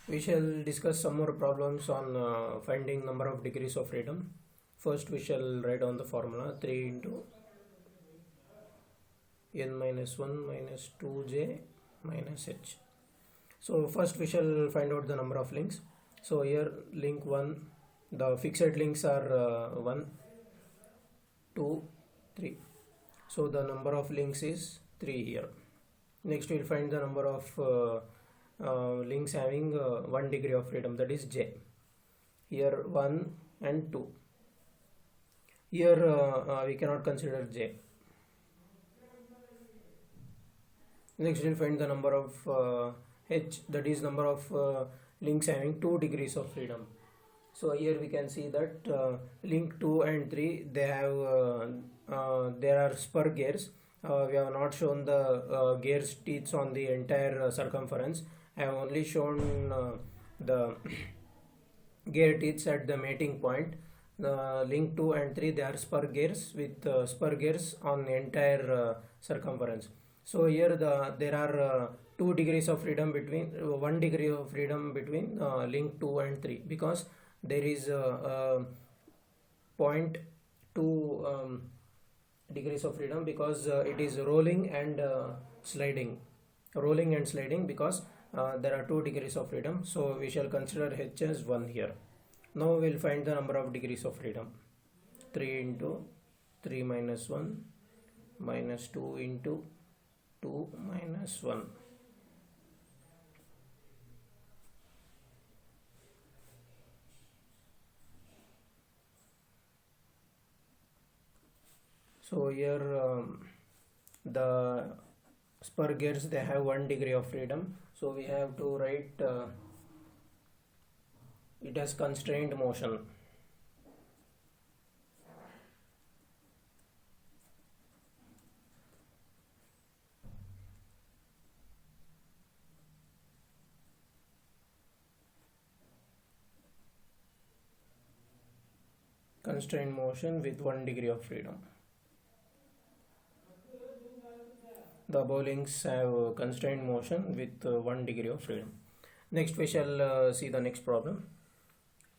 We shall discuss some more problems on finding number of degrees of freedom. First we shall write down the formula 3 into n minus 1 minus 2j minus h. So first we shall find out the number of links. So here link 1, the fixed links are 1, 2, 3. So the number of links is 3 here. Next we'll find the number of links having 1 degree of freedom, that is j. Here 1 and 2. Here we cannot consider j. Next we'll find the number of h, that is number of links having 2 degrees of freedom. So here we can see that link 2 and 3, they have there are spur gears. We have not shown the gears teeth on the entire circumference. I have only shown the gear teeth at the mating point. Link 2 and 3, they are spur gears with spur gears on the entire circumference. So here there are 2 degrees of freedom between 1 degree of freedom between link 2 and 3, because there is a 0.2 degrees of freedom, because it is rolling and sliding because there are 2 degrees of freedom. So we shall consider h as 1 here. Now we will find the number of degrees of freedom. 3 into 3 minus 1 minus 2 into 2 minus 1. So here the spur gears, they have 1 degree of freedom. So we have to write it as constrained motion. Constrained motion with 1 degree of freedom. The above links have constrained motion with 1 degree of freedom. Next we shall see the next problem.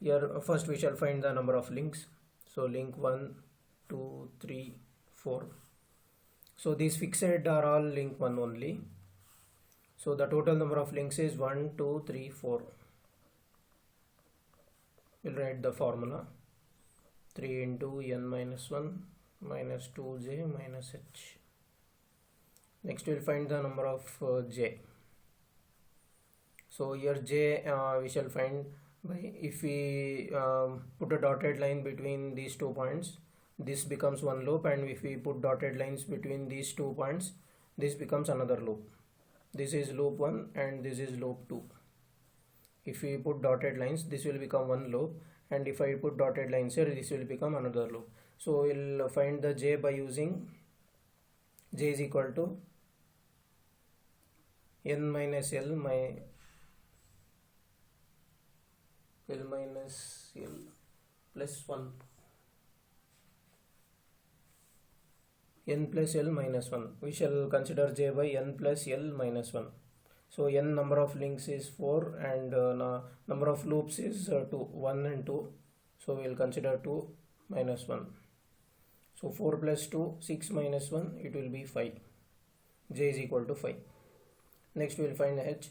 Here first we shall find the number of links. So link 1, 2, 3, 4. So these fixed are all link 1 only. So the total number of links is 1, 2, 3, 4. We'll write the formula. 3 into n minus 1 minus 2j minus h. Next we'll find the number of j. So here j we shall find by, if we put a dotted line between these 2 points, this becomes one loop, and if we put dotted lines between these 2 points, this becomes another loop. This is loop 1 and this is loop 2. If we put dotted lines, this will become one loop, and if I put dotted lines here, this will become another loop. So we'll find the j by using j is equal to n minus l minus l plus 1, n plus l minus 1. We shall consider j by n plus l minus 1. So n number of links is 4 and number of loops is 2, 1 and 2. So we will consider 2 minus 1. So 4 plus 2, 6 minus 1, it will be 5. J is equal to 5. Next we will find h.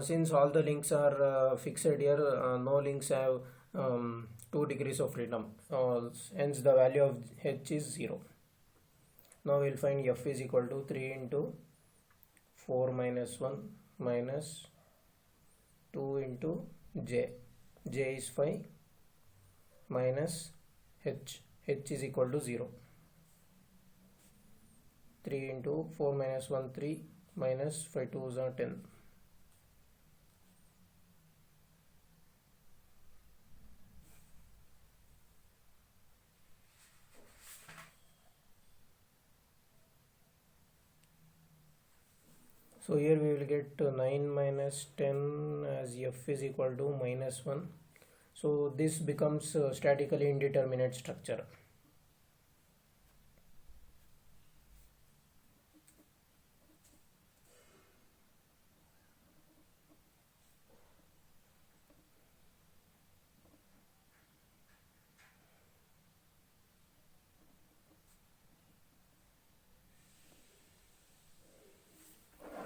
Since all the links are fixed here, no links have 2 degrees of freedom. Hence the value of h is 0. Now we will find f is equal to 3 into 4 minus 1 minus 2 into j. J is 5 minus h. H is equal to 0. 3 into 4 minus 1, 3 minus 5 2s are 10. So here we will get 9 minus 10 as f is equal to minus 1. So this becomes statically indeterminate structure.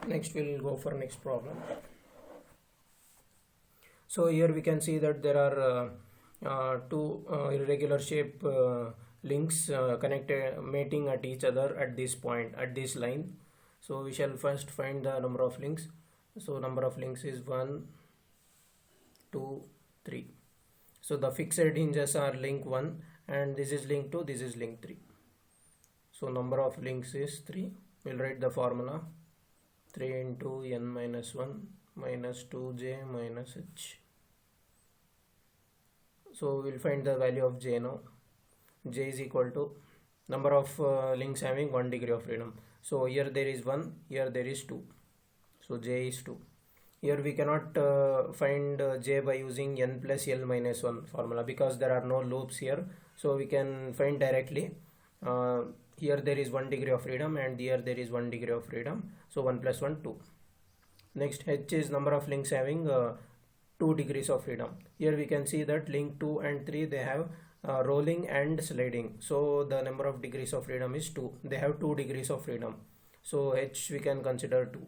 Next we'll go for next problem. So here we can see that there are two irregular shape links connected, mating at each other at this point, at this line. So we shall first find the number of links. So number of links is 1, 2, 3. So the fixed hinges are link 1 and this is link 2, this is link 3. So number of links is 3. We'll write the formula: 3 into n minus 1 minus 2j minus h. So we'll find the value of j now. J is equal to number of links having 1 degree of freedom. So here there is 1, here there is 2. So j is 2. Here we cannot find j by using n plus l minus 1 formula because there are no loops here. So we can find directly. Here there is 1 degree of freedom and here there is 1 degree of freedom. So 1 plus 1, 2. Next, h is number of links having 2 degrees of freedom. Here we can see that link 2 and 3 they have rolling and sliding. So the number of degrees of freedom is 2. They have 2 degrees of freedom. So h we can consider 2.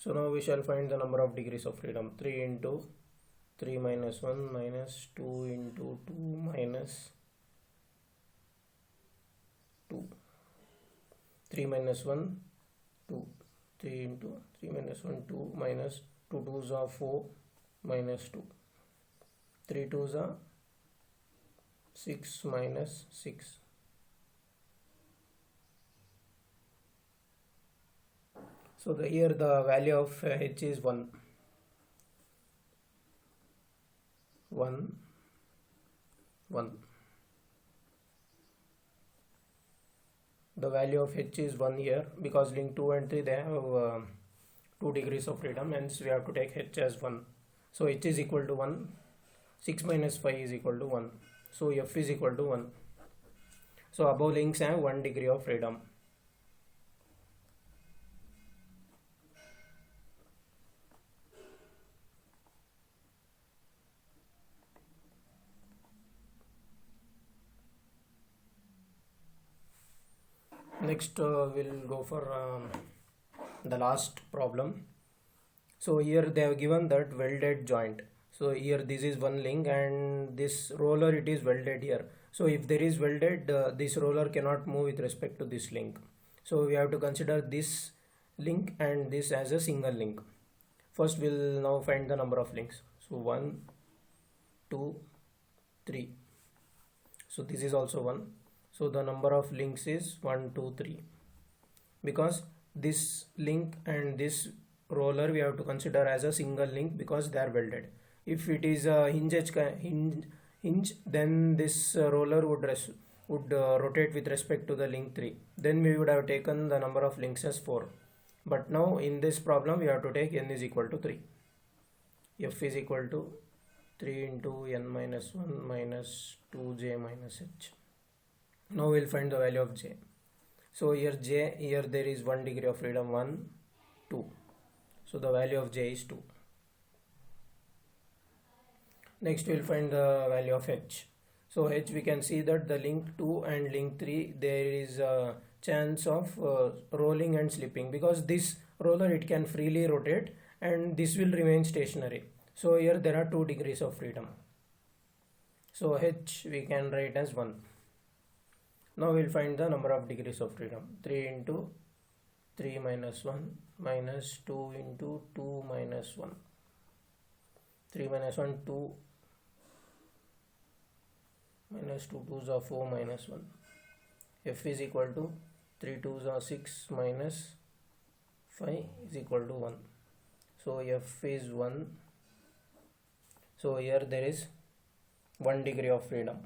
So now we shall find the number of degrees of freedom. 3 into 3 minus 1 minus 2 into 2 minus 2. 3 minus 1, 2. 3 into 3 minus 1, 2 minus 2 2s are 4 minus 2. 3 2s are 6 minus 6. So here the value of h is 1. 1, 1. The value of h is 1 here because link 2 and 3 they have 2 degrees of freedom, hence we have to take h as 1. So h is equal to 1. 6 minus 5 is equal to 1. So f is equal to 1. So above links have 1 degree of freedom. Next we'll go for the last problem. So here they have given that welded joint. So here this is one link and this roller it is welded here. So if there is welded, this roller cannot move with respect to this link. So we have to consider this link and this as a single link. First we'll now find the number of links. So 1, 2, 3. So this is also 1. So the number of links is 1, 2, 3. Because this link and this roller we have to consider as a single link because they are welded. If it is a hinge, then this roller would rotate with respect to the link 3. Then we would have taken the number of links as 4. But now in this problem we have to take n is equal to 3. F is equal to 3 into n minus 1 minus 2j minus h. Now we'll find the value of j. So here j, here there is 1 degree of freedom, 1, 2. So the value of j is 2. Next we'll find the value of h. So h we can see that the link 2 and link 3 there is a chance of rolling and slipping because this roller it can freely rotate and this will remain stationary. So here there are 2 degrees of freedom. So h we can write as 1. Now we'll find the number of degrees of freedom. 3 into 3 minus 1 minus 2 into 2 minus 1. 3 minus 1, 2 minus 2 2s are 4 minus 1. F is equal to 3 2s are 6 minus 5 is equal to 1. So F is 1. So here there is 1 degree of freedom.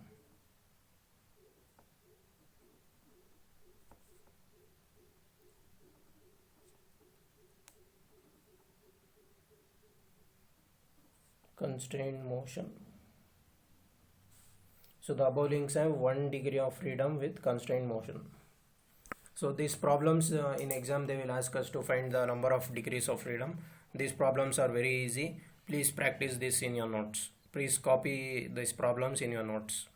Constrained motion. So the above links have 1 degree of freedom with constrained motion. So these problems in exam they will ask us to find the number of degrees of freedom. These problems are very easy. Please practice this in your notes. Please copy these problems in your notes.